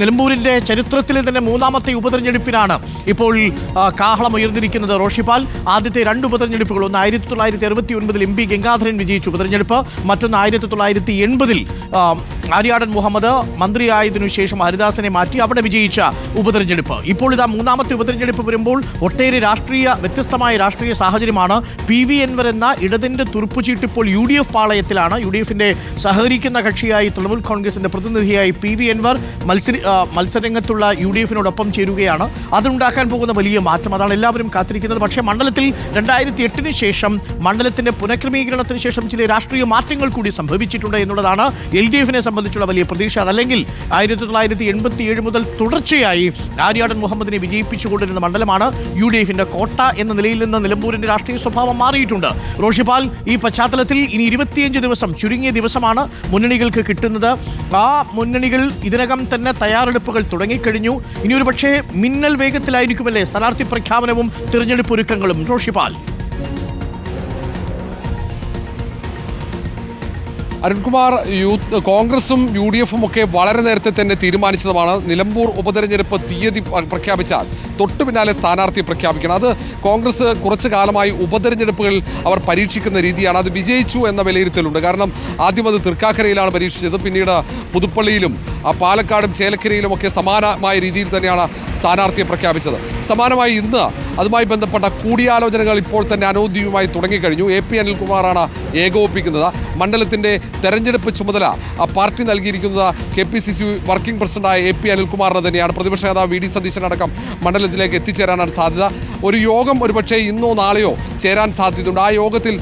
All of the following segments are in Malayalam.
നിലമ്പൂരിന്റെ ചരിത്രത്തിലെ തന്നെ മൂന്നാമത്തെ ഉപതെരഞ്ഞെടുപ്പിനാണ് ഇപ്പോൾ കാഹളം ഉയർന്നിരിക്കുന്നത്. റോഷിപ്പാൽ ആദ്യത്തെ രണ്ട് ഉപതെരഞ്ഞെടുപ്പുകൾ, ഒന്ന് 1969 MP ഗംഗാധരൻ വിജയിച്ച ഉപതെരഞ്ഞെടുപ്പ്, മറ്റൊന്ന് 1980 ആര്യാടൻ മുഹമ്മദ് മന്ത്രിയായതിനു ശേഷം ഹരിദാസിനെ മാറ്റി അവിടെ വിജയിച്ച ഉപതെരഞ്ഞെടുപ്പ്. ഇപ്പോൾ ഇതാ മൂന്നാമത്തെ ഉപതെരഞ്ഞെടുപ്പ് വരുമ്പോൾ ഒട്ടേറെ വ്യത്യസ്തമായ രാഷ്ട്രീയ സാഹചര്യമാണ്. PV അൻവർ എന്ന ഇടതിന്റെ തുറുപ്പുചീട്ട് ഇപ്പോൾ UDF പാളയത്തിലാണ്. UDFന്റെ സഹകരിക്കുന്ന കക്ഷിയായി തൃണമൂൽ കോൺഗ്രസിന്റെ പ്രതിനിധിയായി PV അൻവർ മത്സരരംഗത്തുള്ള UDFനോടൊപ്പം ചേരുകയാണ്. അതുണ്ടാക്കാൻ പോകുന്ന വലിയ മാറ്റം, അതാണ് എല്ലാവരും കാത്തിരിക്കുന്നത്. പക്ഷേ മണ്ഡലത്തിൽ 2008 ശേഷം മണ്ഡലത്തിന്റെ പുനഃക്രമീകരണത്തിന് ശേഷം ചില രാഷ്ട്രീയ മാറ്റങ്ങൾ കൂടി സംഭവിച്ചിട്ടുണ്ട് എന്നുള്ളതാണ് LDFനെ സംബന്ധിച്ചുള്ള വലിയ പ്രതീക്ഷ. അതല്ലെങ്കിൽ 1987 മുതൽ തുടർച്ചയായി ആര്യാടൻ മുഹമ്മദിനെ വിജയിപ്പിച്ചുകൊണ്ടിരുന്ന മണ്ഡലമാണ്. UDFന്റെ കോട്ട എന്ന നിലയിൽ നിന്ന് നിലമ്പൂരിന്റെ രാഷ്ട്രീയ സ്വഭാവം മാറിയിട്ടുണ്ട്. റോഷിപ്പാൽ, ഈ പശ്ചാത്തലത്തിൽ ഇനി 25 ദിവസം, ചുരുങ്ങിയ ദിവസമാണ് മുന്നണികൾക്ക് കിട്ടുന്നത്. ആ മുന്നണികൾ ഇതിനകം തന്നെ തയ്യാറെടുപ്പുകൾ തുടങ്ങിക്കഴിഞ്ഞു. ഇനി ഒരു പക്ഷേ മിന്നൽ വേഗത്തിലായിരിക്കുമല്ലേ സ്ഥാനാർത്ഥി പ്രഖ്യാപനവും തിരഞ്ഞെടുപ്പ് ഒരുക്കങ്ങളും? റോഷിപ്പാൽ. അരുൺകുമാർ, കോൺഗ്രസും UDFും ഒക്കെ വളരെ നേരത്തെ തന്നെ തീരുമാനിച്ചതുമാണ്. നിലമ്പൂർ ഉപതെരഞ്ഞെടുപ്പ് തീയതി പ്രഖ്യാപിച്ചാൽ തൊട്ടു പിന്നാലെ സ്ഥാനാർത്ഥിയെ പ്രഖ്യാപിക്കണം. അത് കോൺഗ്രസ് കുറച്ചു കാലമായി ഉപതെരഞ്ഞെടുപ്പുകൾ അവർ പരീക്ഷിക്കുന്ന രീതിയാണ്. അത് വിജയിച്ചു എന്ന വിലയിരുത്തലുണ്ട്. കാരണം ആദ്യം അത് തൃക്കാക്കരയിലാണ് പരീക്ഷിച്ചത്, പിന്നീട് പുതുപ്പള്ളിയിലും പാലക്കാടും ചേലക്കരയിലും ഒക്കെ സമാനമായ രീതിയിൽ തന്നെയാണ് സ്ഥാനാർത്ഥിയെ പ്രഖ്യാപിച്ചത്. സമാനമായി ഇന്ന് അതുമായി ബന്ധപ്പെട്ട കൂടിയാലോചനകൾ ഇപ്പോൾ തന്നെ അനൗദ്യോഗികമായി തുടങ്ങിക്കഴിഞ്ഞു. AP അനിൽകുമാറാണ് ഏകോപിപ്പിക്കുന്നത്. മണ്ഡലത്തിന്റെ തെരഞ്ഞെടുപ്പ് ചുമതല പാർട്ടി നൽകിയിരിക്കുന്നത് KPCC വർക്കിംഗ് പ്രസിഡന്റായ AP അനിൽകുമാറിന് തന്നെയാണ്. പ്രതിപക്ഷ നേതാവ് VD സതീശനടക്കം മണ്ഡലത്തിലേക്ക് എത്തിച്ചേരാനാണ് സാധ്യത. ഒരു യോഗം ഒരുപക്ഷെ ഇന്നോ നാളെയോ ചേരാൻ സാധ്യതയുണ്ട്. ആ യോഗത്തിൽ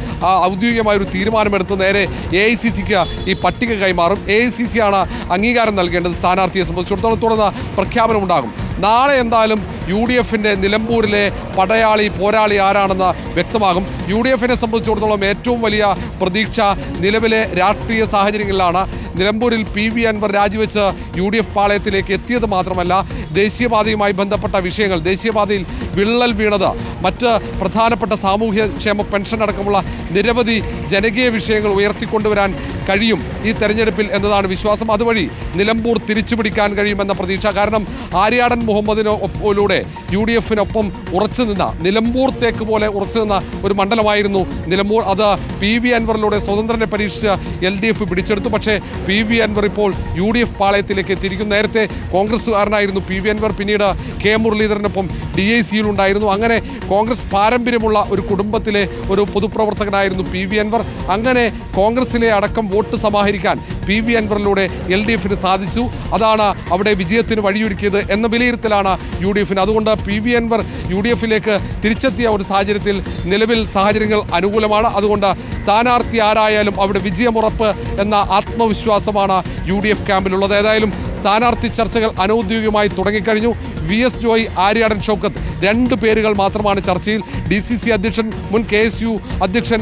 ഔദ്യോഗികമായ ഒരു തീരുമാനമെടുത്ത് നേരെ AICCക്ക് ഈ പട്ടിക കൈമാറും. AICC ആണ് അംഗീകാരം നൽകേണ്ടത് സ്ഥാനാർത്ഥിയെ സംബന്ധിച്ചിടത്തോളം. തുടർന്ന് പ്രഖ്യാപനമുണ്ടാകും. നാളെ എന്തായാലും UDFന്റെ നിലമ്പൂരിലെ പടയാളി പോരാളി ആരാണെന്ന് വ്യക്തമാകും. UDFനെ സംബന്ധിച്ചിടത്തോളം ഏറ്റവും വലിയ പ്രതീക്ഷ നിലവിലെ രാഷ്ട്രീയ സാഹചര്യങ്ങളിലാണ്. നിലമ്പൂരിൽ PV അൻവർ രാജിവെച്ച് UDF പാളയത്തിലേക്ക് എത്തിയത് മാത്രമല്ല, ദേശീയപാതയുമായി ബന്ധപ്പെട്ട വിഷയങ്ങൾ, ദേശീയപാതയിൽ വിള്ളൽ വീണത്, മറ്റ് പ്രധാനപ്പെട്ട സാമൂഹ്യക്ഷേമ പെൻഷൻ അടക്കമുള്ള നിരവധി ജനകീയ വിഷയങ്ങൾ ഉയർത്തിക്കൊണ്ടുവരാൻ കഴിയും ഈ തെരഞ്ഞെടുപ്പിൽ എന്നതാണ് വിശ്വാസം. അതുവഴി നിലമ്പൂർ തിരിച്ചുപിടിക്കാൻ കഴിയുമെന്ന പ്രതീക്ഷ. കാരണം ആര്യാടൻ മുഹമ്മദിനൊപ്പത്തിലൂടെ UDFനൊപ്പം ഉറച്ചു നിന്ന, നിലമ്പൂർ തേക്ക് പോലെ ഉറച്ചു നിന്ന ഒരു മണ്ഡലമായിരുന്നു നിലമ്പൂർ. അത് PV അൻവറിലൂടെ സ്വതന്ത്രനെ പരീക്ഷിച്ച് LDF പിടിച്ചെടുത്തു. പക്ഷേ PV അൻവർ ഇപ്പോൾ UDF പാളയത്തിലേക്ക് എത്തിയിരിക്കും. നേരത്തെ കോൺഗ്രസ്സുകാരനായിരുന്നു PV അൻവർ, പിന്നീട് K മുരളീധരനൊപ്പം DICയിലുണ്ടായിരുന്നു. അങ്ങനെ കോൺഗ്രസ് പാരമ്പര്യമുള്ള ഒരു കുടുംബത്തിലെ ഒരു പൊതുപ്രവർത്തകനായിരുന്നു PV അൻവർ. അങ്ങനെ കോൺഗ്രസിലെ അടക്കം വോട്ട് സമാഹരിക്കാൻ PV അൻവറിലൂടെ LDFന് സാധിച്ചു. അതാണ് അവിടെ വിജയത്തിന് വഴിയൊരുക്കിയത് എന്ന വിലയിരുത്തലാണ് UDFന്. അതുകൊണ്ട് PV അൻവർ UDFിലേക്ക് തിരിച്ചെത്തിയ ഒരു സാഹചര്യത്തിൽ നിലവിൽ സാഹചര്യങ്ങൾ അനുകൂലമാണ്. അതുകൊണ്ട് സ്ഥാനാർത്ഥി ആരായാലും അവിടെ വിജയമുറപ്പ് എന്ന ആത്മവിശ്വാസമാണ് UDF ക്യാമ്പിലുള്ളത്. ഏതായാലും സ്ഥാനാർത്ഥി ചർച്ചകൾ അനൗദ്യോഗികമായി തുടങ്ങിക്കഴിഞ്ഞു. VS ജോയ്, ആര്യാടൻ ഷൗക്കത്ത്, 2 പേരുകൾ മാത്രമാണ് ചർച്ചയിൽ. DCC അധ്യക്ഷൻ, മുൻ KSU അധ്യക്ഷൻ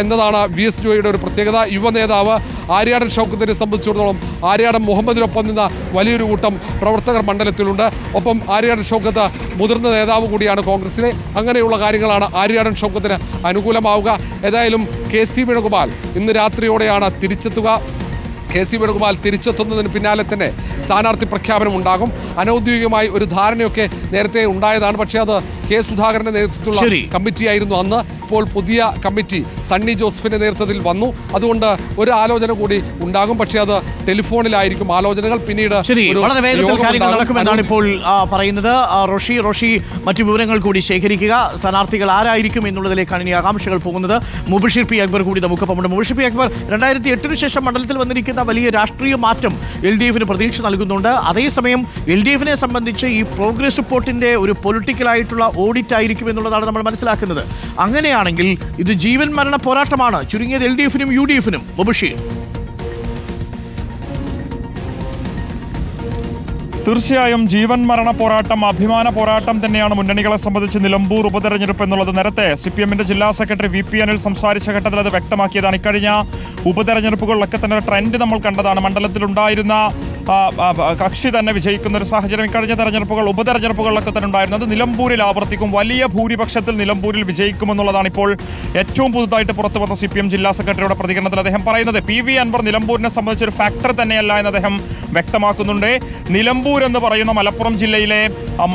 എന്നതാണ് VS ജോയിയുടെ ഒരു പ്രത്യേകത. യുവനേതാവ് ആര്യാടൻ ഷൗക്കത്തിനെ സംബന്ധിച്ചിടത്തോളം ആര്യാടൻ മുഹമ്മദിനൊപ്പം നിന്ന വലിയൊരു കൂട്ടം പ്രവർത്തകർ മണ്ഡലത്തിലുണ്ട്. ഒപ്പം ആര്യാടൻ ഷൗക്കത്ത് മുതിർന്ന നേതാവ് കൂടിയാണ് കോൺഗ്രസിലെ. അങ്ങനെയുള്ള കാര്യങ്ങളാണ് ആര്യാടൻ ഷൗക്കത്തിന് അനുകൂലമാവുക. ഏതായാലും KC വേണുഗോപാൽ ഇന്ന് രാത്രിയോടെയാണ് തിരിച്ചെത്തുക. KC വേണുഗോപാൽ തിരിച്ചെത്തുന്നതിന് പിന്നാലെ തന്നെ സ്ഥാനാർത്ഥി പ്രഖ്യാപനം ഉണ്ടാകും. അനൗദ്യോഗികമായി ഒരു ധാരണയൊക്കെ നേരത്തെ ഉണ്ടായതാണ്. പക്ഷേ അത് K സുധാകരന്റെ നേതൃത്വത്തിലുള്ള കമ്മിറ്റിയായിരുന്നു അന്ന്. ഇപ്പോൾ പുതിയ കമ്മിറ്റി സണ്ണി ജോസഫിന്റെ നേതൃത്വത്തിൽ വന്നു. അതുകൊണ്ട് ഒരു ആലോചന കൂടി ഉണ്ടാകും. പക്ഷേ അത് ടെലിഫോണിലായിരിക്കും ആലോചനകൾ. പിന്നീട് വളരെ വേഗത്തിൽ കാര്യങ്ങൾ നടക്കുമെന്നാണ് ഇപ്പോൾ പറയുന്നത്. റോഷി മറ്റു വിവരങ്ങൾ കൂടി ശേഖരിക്കുക. സ്ഥാനാർത്ഥികൾ ആരായിരിക്കും എന്നുള്ളതിലേക്കാണ് ഇനി ആകാംക്ഷകൾ പോകുന്നത്. മുബഷിർ P. അക്ബർ കൂടി നമുക്കൊപ്പമുണ്ട്. മുബഷിർ P. അക്ബർ, 2008 ശേഷം മണ്ഡലത്തിൽ വന്നിരിക്കുന്ന വലിയ രാഷ്ട്രീയ മാറ്റം LDFന് പ്രതീക്ഷ നൽകുന്നുണ്ട്. അതേസമയം LDFനെ സംബന്ധിച്ച് ഈ പ്രോഗ്രസ് റിപ്പോർട്ടിന്റെ ഒരു പൊളിറ്റിക്കലായിട്ടുള്ള ഓഡിറ്റ് ആയിരിക്കും എന്നുള്ളതാണ് നമ്മൾ മനസ്സിലാക്കുന്നത്. അങ്ങനെയാണെങ്കിൽ ഇത് ജീവൻ മരണ പോരാട്ടമാണ്, ചുരുങ്ങിയത് LDFനും UDFനും. മുബഷിർ. തീർച്ചയായും ജീവൻ മരണ പോരാട്ടം, അഭിമാന പോരാട്ടം തന്നെയാണ് മുന്നണികളെ സംബന്ധിച്ച് നിലമ്പൂർ ഉപതെരഞ്ഞെടുപ്പ് എന്നുള്ളത്. നേരത്തെ CPMന്റെ ജില്ലാ സെക്രട്ടറി VP അനിൽ സംസാരിച്ച ഘട്ടത്തിൽ അത് വ്യക്തമാക്കിയതാണ്. ഇക്കഴിഞ്ഞ ഉപതെരഞ്ഞെടുപ്പുകളിലൊക്കെ തന്നെ ട്രെൻഡ് നമ്മൾ കണ്ടതാണ്. മണ്ഡലത്തിലുണ്ടായിരുന്ന കക്ഷി തന്നെ വിജയിക്കുന്ന ഒരു സാഹചര്യം കഴിഞ്ഞ തെരഞ്ഞെടുപ്പുകൾ ഉപതെരഞ്ഞെടുപ്പുകളിലൊക്കെ തന്നെ ഉണ്ടായിരുന്നു. അത് നിലമ്പൂരിൽ ആവർത്തിക്കും. വലിയ ഭൂരിപക്ഷത്തിൽ നിലമ്പൂരിൽ വിജയിക്കുമെന്നുള്ളതാണ് ഇപ്പോൾ ഏറ്റവും പുതുതായിട്ട് പുറത്തു വന്ന CPM ജില്ലാ സെക്രട്ടറിയുടെ പ്രതികരണത്തിൽ അദ്ദേഹം പറയുന്നത്. PV അൻവർ നിലമ്പൂരിനെ സംബന്ധിച്ച് ഒരു ഫാക്ടർ തന്നെയല്ല എന്ന് അദ്ദേഹം വ്യക്തമാക്കുന്നുണ്ട്. നിലമ്പൂർ എന്ന് പറയുന്ന മലപ്പുറം ജില്ലയിലെ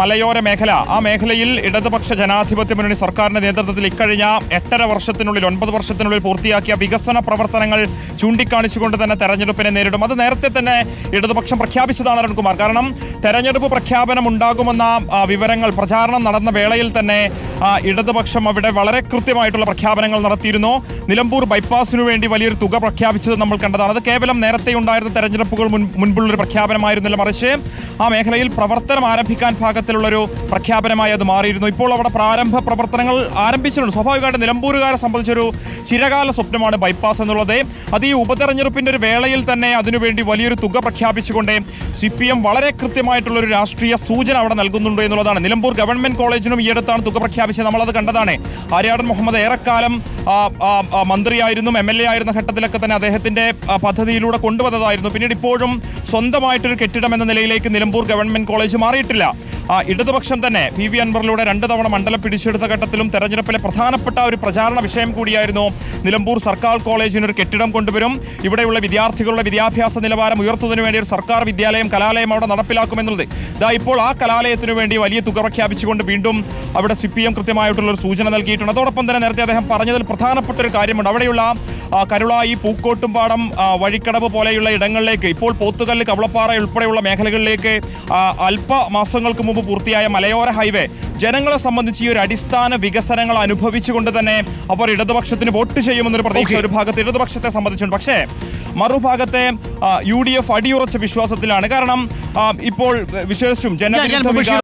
മലയോര മേഖല, ആ മേഖലയിൽ ഇടതുപക്ഷ ജനാധിപത്യ മുന്നണി സർക്കാരിന്റെ നേതൃത്വത്തിൽ ഇക്കഴിഞ്ഞ 8.5 വർഷത്തിനുള്ളിൽ 9 വർഷത്തിനുള്ളിൽ പൂർത്തിയാക്കിയ വികസന പ്രവർത്തനങ്ങൾ ചൂണ്ടിക്കാണിച്ചുകൊണ്ട് തന്നെ തെരഞ്ഞെടുപ്പിനെ നേരിടും. അത് നേരത്തെ തന്നെ ഇടതുപക്ഷം പ്രഖ്യാപിച്ചതാണ് അരുൺകുമാർ. കാരണം തെരഞ്ഞെടുപ്പ് പ്രഖ്യാപനം ഉണ്ടാകുമെന്ന വിവരങ്ങൾ പ്രചാരണം നടന്ന വേളയിൽ തന്നെ ഇടതുപക്ഷം അവിടെ വളരെ കൃത്യമായിട്ടുള്ള പ്രഖ്യാപനങ്ങൾ നടത്തിയിരുന്നു. നിലമ്പൂർ ബൈപ്പാസിനു വേണ്ടി വലിയൊരു തുക പ്രഖ്യാപിച്ചത് നമ്മൾ കണ്ടതാണ്. അത് കേവലം നേരത്തെ ഉണ്ടായിരുന്ന തെരഞ്ഞെടുപ്പുകൾ മുൻപുള്ളൊരു പ്രഖ്യാപനമായിരുന്നില്ല, മറിച്ച് ആ മേഖലയിൽ പ്രവർത്തനം ആരംഭിക്കാൻ പാകത്തിലുള്ളൊരു പ്രഖ്യാപനമായി അത് മാറിയിരുന്നു. ഇപ്പോൾ അവിടെ പ്രാരംഭ പ്രവർത്തനങ്ങൾ ആരംഭിച്ചിട്ടുണ്ട്. സ്വാഭാവികമായിട്ട് നിലമ്പൂരുകാരെ സംബന്ധിച്ചൊരു ചിരകാല സ്വപ്നമാണ് ബൈപ്പാസ് എന്നുള്ളത്. അത് ഈ ഉപതെരഞ്ഞെടുപ്പിന്റെ ഒരു വേളയിൽ തന്നെ അതിനുവേണ്ടി വലിയൊരു തുക പ്രഖ്യാപിച്ചുകൊണ്ട് CPM വളരെ കൃത്യമായിട്ടുള്ളൊരു രാഷ്ട്രീയ സൂചന അവിടെ നൽകുന്നുണ്ട് എന്നുള്ളതാണ്. നിലമ്പൂർ ഗവൺമെന്റ് കോളേജിനും ഈ അടുത്താണ് തുക പ്രഖ്യാപിച്ചത്. നമ്മളത് കണ്ടതാണ്. ആര്യാടൻ മുഹമ്മദ് ഏറെക്കാലം മന്ത്രിയായിരുന്നു, MLA ആയിരുന്ന ഘട്ടത്തിലൊക്കെ തന്നെ അദ്ദേഹത്തിന്റെ പദ്ധതിയിലൂടെ കൊണ്ടുവന്നതായിരുന്നു. പിന്നീട് ഇപ്പോഴും സ്വന്തമായിട്ടൊരു കെട്ടിടം എന്ന നിലയിലേക്ക് നിലമ്പൂർ ഗവൺമെന്റ് കോളേജ് മാറിയിട്ടില്ല. ഇടതുപക്ഷം തന്നെ PV അൻവറിലൂടെ 2 തവണ മണ്ഡലം പിടിച്ചെടുത്ത ഘട്ടത്തിലും തെരഞ്ഞെടുപ്പിലെ പ്രധാനപ്പെട്ട ഒരു പ്രചാരണ വിഷയം കൂടിയായിരുന്നു നിലമ്പൂർ സർക്കാർ കോളേജിന് ഒരു കെട്ടിടം കൊണ്ടുവരും, ഇവിടെയുള്ള വിദ്യാർത്ഥികളുടെ വിദ്യാഭ്യാസ നിലവാരം ഉയർത്തുന്നതിന് വേണ്ടി ഒരു സർക്കാർ വിദ്യാലയം, കലാലയം അവിടെ നടപ്പിലാക്കുമെന്നുള്ളത്. ഇതാ ഇപ്പോൾ ആ കലാലയത്തിനു വേണ്ടി വലിയ തുക പ്രഖ്യാപിച്ചുകൊണ്ട് വീണ്ടും അവിടെ CPM കൃത്യമായിട്ടുള്ള ഒരു സൂചന നൽകിയിട്ടുണ്ട്. അതോടൊപ്പം തന്നെ നേരത്തെ അദ്ദേഹം പറഞ്ഞതിൽ പ്രധാനപ്പെട്ട ഒരു കാര്യമുണ്ട്. അവിടെയുള്ള കരുളായി, പൂക്കോട്ടുംപാടം, വഴിക്കടവ് പോലെയുള്ള ഇടങ്ങളിലേക്ക്, ഇപ്പോൾ പോത്തുകല്ല്, കവളപ്പാറ ഉൾപ്പെടെയുള്ള മേഖലകളിലേക്ക് അല്പമാസങ്ങൾക്ക് മുമ്പ് പൂർത്തിയായ മലയോര ഹൈവേ ജനങ്ങളെ സംബന്ധിച്ച് ഈ ഒരു അടിസ്ഥാന വികസനങ്ങൾ അനുഭവിച്ചുകൊണ്ട് തന്നെ അവർ ഇടതുപക്ഷത്തിന് വോട്ട് ചെയ്യുമെന്നൊരു പ്രതീക്ഷ ഒരു ഭാഗത്ത് ഇടതുപക്ഷത്തെ സംബന്ധിച്ചുണ്ട്. പക്ഷേ മറുഭാഗത്തെ UDF അടിയുറച്ച വിശ്വാസത്തിലാണ്. കാരണം ഇപ്പോൾ വിശേഷിച്ചും ജനവിരുദ്ധ